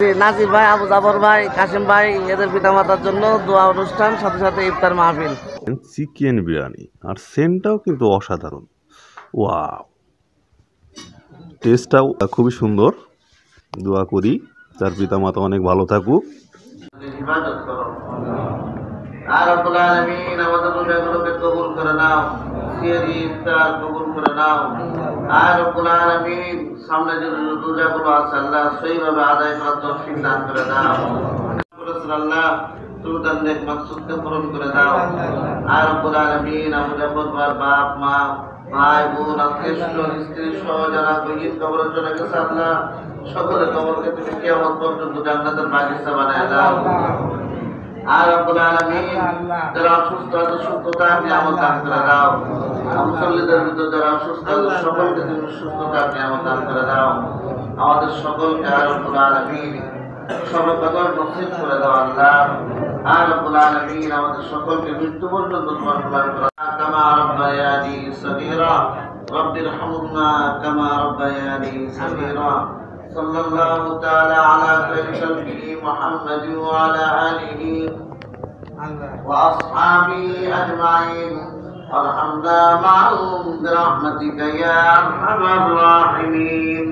নাজির ভাই, আবু জাফর ভাই, কাসিম ভাই এদের পিতামাতার জন্য দোয়া অনুষ্ঠান, সাথে সাথে ইফতার মাহফিল। চিকেন বিরিয়ানি আর সেন্টটাও কিন্তু অসাধারণ। ওয়াও, টেস্টটাও খুবই সুন্দর। দোয়া করি তার পিতামাতা অনেক ভালো থাকুক। আর রব্বুল আলামিন আমাদের রোজাগুলোকে কবুল করে নাও, সিহরি ইফতার কবুল করে নাও। আর রব্বুল আলামিন সামনে যে রোজাগুলো আছে আল্লাহ সেইভাবে আদায় করার তৌফিক দান করে দাও। আল্লাহ তুমি তার নেক মাকসুদকে পূরণ করে দাও। আর রব্বুল আলামিন আমাদের পরিবার, বাপ মা, ভাই বোন, আত্মীয় স্বজন, স্ত্রী সহ যারা গহীন কবরে চলে গেছে আল্লাহ সকলের কবরকে তুমি কিয়ামত পর্যন্ত জান্নাতের বাগিচা বানায় দাও। আর রব্বুল আলামিন যারা অসুস্থ আছে সুস্থতা নিয়ামত দান করে দাও। মুসল্লিদের ভিতর যারা অসুস্থ আছে সকলকে তুমি সুস্থতা নিয়ামত দান করে দাও। আমাদের সকলকে আর রব্বুল আলামিন সর্বপ্রকার নসিব করে দাও আল্লাহ। আর রব্বুল আলামিন আমাদের সকলকে মৃত্যু পর্যন্ত তোমার কল্যাণ করে দাও। কামা রাব্বায়ানি সগীরা রব্বিরহামহুমা কামা রাব্বায়ানি সগীরা। صلى الله تعالى على خير خلقه محمد وعلى آله وأصحابه أجمعين وارحمنا معهم برحمتك يا أرحم الراحمين.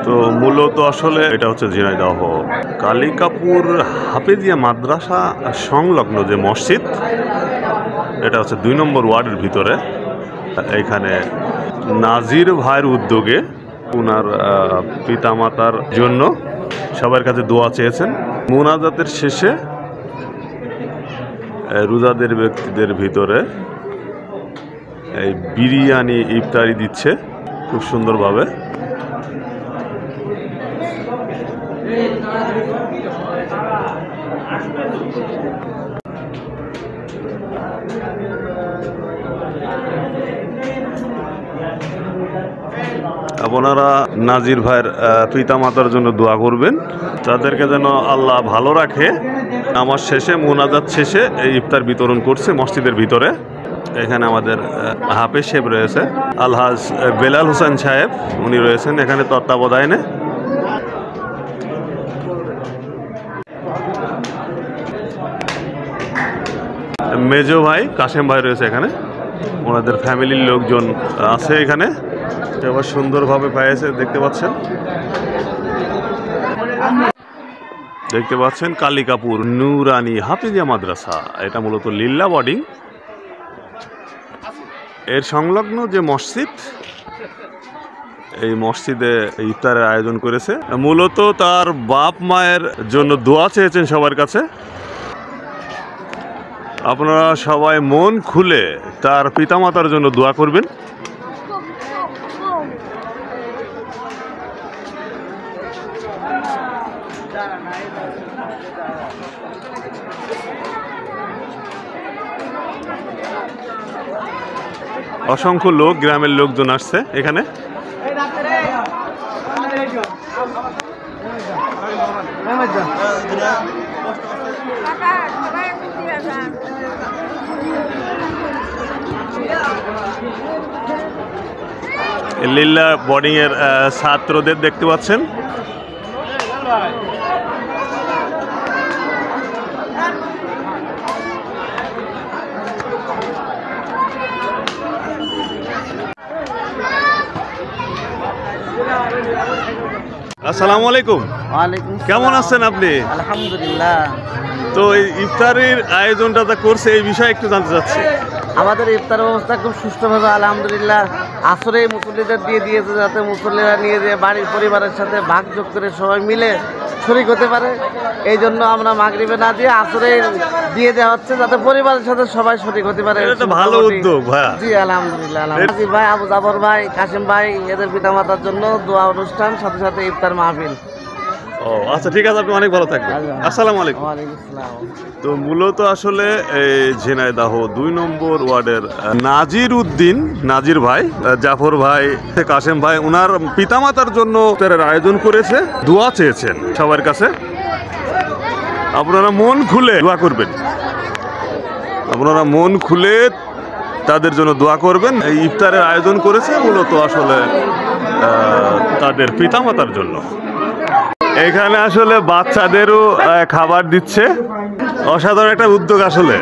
তো মূলত আসলে এটা হচ্ছে ঝিনাইদহ কালিকাপুর হাফেজিয়া মাদ্রাসা সংলগ্ন যে মসজিদ, এটা হচ্ছে 2 নম্বর ওয়ার্ডের ভিতরে। এখানে নাজির ভাইয়ের উদ্যোগে ওনার পিতামাতার জন্য সবার কাছে দোয়া চেয়েছেন। মুনাজাতের শেষে রোজাদের ব্যক্তিদের ভিতরে এই বিরিয়ানি ইফতারি দিচ্ছে খুব সুন্দরভাবে। আপনারা নাজির ভাইয়ের পিতামাতার জন্য দোয়া করবেন, তাদেরকে যেন আল্লাহ ভালো রাখে। আমার শেষে মুনাজাত শেষে এই ইফতার বিতরণ করছে মসজিদের ভিতরে। এখানে আমাদের হাফেজ সাহেব রয়েছে, আলহাজ বেলাল হোসেন সাহেব, উনি রয়েছেন এখানে তত্ত্বাবধানে। মেজো ভাই কাসেম ভাই রয়েছে এখানে, ওনাদের ফ্যামিলির লোকজন আছে এখানে। এবার সুন্দরভাবে পাইছে, দেখতে পাচ্ছেন কালিকাপুর নুরানি হাফেজিয়া মাদ্রাসা। এটা মূলত লিল্লা বোর্ডিং এর সংলগ্ন যে মসজিদ, এই মসজিদে ইফতারের আয়োজন করেছে। মূলত তার বাপ মায়ের জন্য দোয়া চেয়েছেন সবার কাছে। আপনারা সবাই মন খুলে তার পিতামাতার জন্য দোয়া করবেন। অসংখ্য লোক, গ্রামের লোকজন আসছে এখানে। লিল্লা বোর্ডিং এর ছাত্রদের দেখতে পাচ্ছেন। আসসালামু আলাইকুম। কেমন আছেন আপনি? আলহামদুলিল্লাহ। তো এই ইফতারের আয়োজনটা করছে, এই বিষয়ে একটু জানতে চাচ্ছি। আমাদের ইফতার ব্যবস্থা খুব সুষ্ঠুভাবে আলহামদুলিল্লাহ আসরে মুসল্লিদের দিয়ে দিয়েছে, যাতে মুসল্লিরা নিয়ে যেয়ে বাড়ির পরিবারের সাথে ভাগযোগ করে সবাই মিলে শরীক হতে পারে। এই জন্য আমরা মাগরিবে না দিয়ে আসরে দিয়ে দেওয়া হচ্ছে, যাতে পরিবারের সাথে সবাই শরীক হতে পারে। এটা ভালো উদ্যোগ ভাই। জি আলহামদুলিল্লাহ। নাজির ভাই, আবু জাফর ভাই, কাসিম ভাই এদের পিতামাতার জন্য দোয়া অনুষ্ঠান, সাথে সাথে ইফতার মাহফিল। ও আচ্ছা, ঠিক আছে, আপনি অনেক ভালো থাকবেন। আসসালামু আলাইকুম। তো মূলত আসলে ঝিনাইদহ 2 নম্বর ওয়ার্ডের নাজির উদ্দিন, নাজির ভাই, জাফর ভাই, কাসেম ভাই ওনার পিতামাতার জন্য তার আয়োজন করেছে, দোয়া চেয়েছেন সবার কাছে। আপনারা মন খুলে দোয়া করবেন, আপনারা মন খুলে তাদের জন্য দোয়া করবেন। এই ইফতারের আয়োজন করেছে মূলত আসলে তাদের পিতামাতার জন্য। এখানে আসলে বাচ্চাদেরও খাবার দিচ্ছে, অসাধারণ একটা উদ্যোগ। আসলে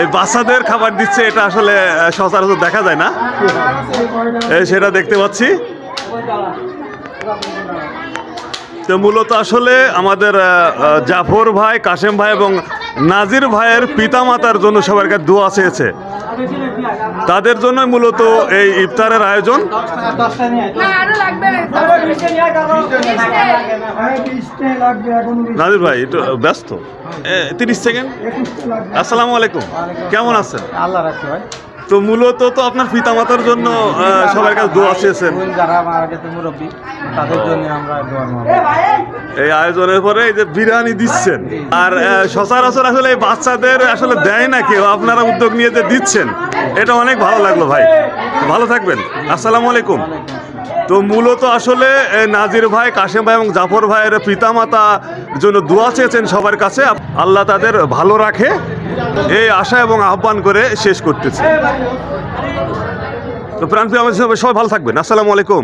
এই বাচ্চাদের খাবার দিচ্ছে, এটা আসলে সচরাচর দেখা যায় না, সেটা দেখতে পাচ্ছি। তো মূলত আসলে আমাদের জাফর ভাই, কাশেম ভাই এবং নাজির ভাইয়ের পিতামাতার জন্য সবার কাছে দোয়া চেয়েছে, তাদের জন্য মূলত এই ইফতারের আয়োজন। নাজির ভাই একটু ব্যস্ত, 30 সেকেন্ড। আসসালামু আলাইকুম, কেমন আছেন? আল্লাহ রাখছে ভাই। তো মূলত তো আপনার পিতামাতার জন্য সবার কাছে দোয়া চেয়েছেন, যারা মারা গেছে মুরব্বী, তাদের জন্য আমরা দোয়া করব। এই আয়োজনের পরে এই যে বিরিয়ানি দিচ্ছেন, আর সচরাচর আসলে এই বাচ্চাদের আসলে দেয় না কেউ, আপনারা উদ্যোগ নিয়ে যে দিচ্ছেন, এটা অনেক ভালো লাগলো ভাই। ভালো থাকবেন, আসসালামু আলাইকুম। তো মূলত আসলে নাজির ভাই, কাশেম ভাই এবং জাফর ভাইয়ের পিতামাতা জন্য দোয়া চেয়েছেন সবার কাছে, আল্লাহ তাদের ভালো রাখে এই আশা এবং আহ্বান করে শেষ করতেছে। তো প্রাণপ্রিয় আমাদের সবাই ভালো থাকবেন, আসসালামু আলাইকুম।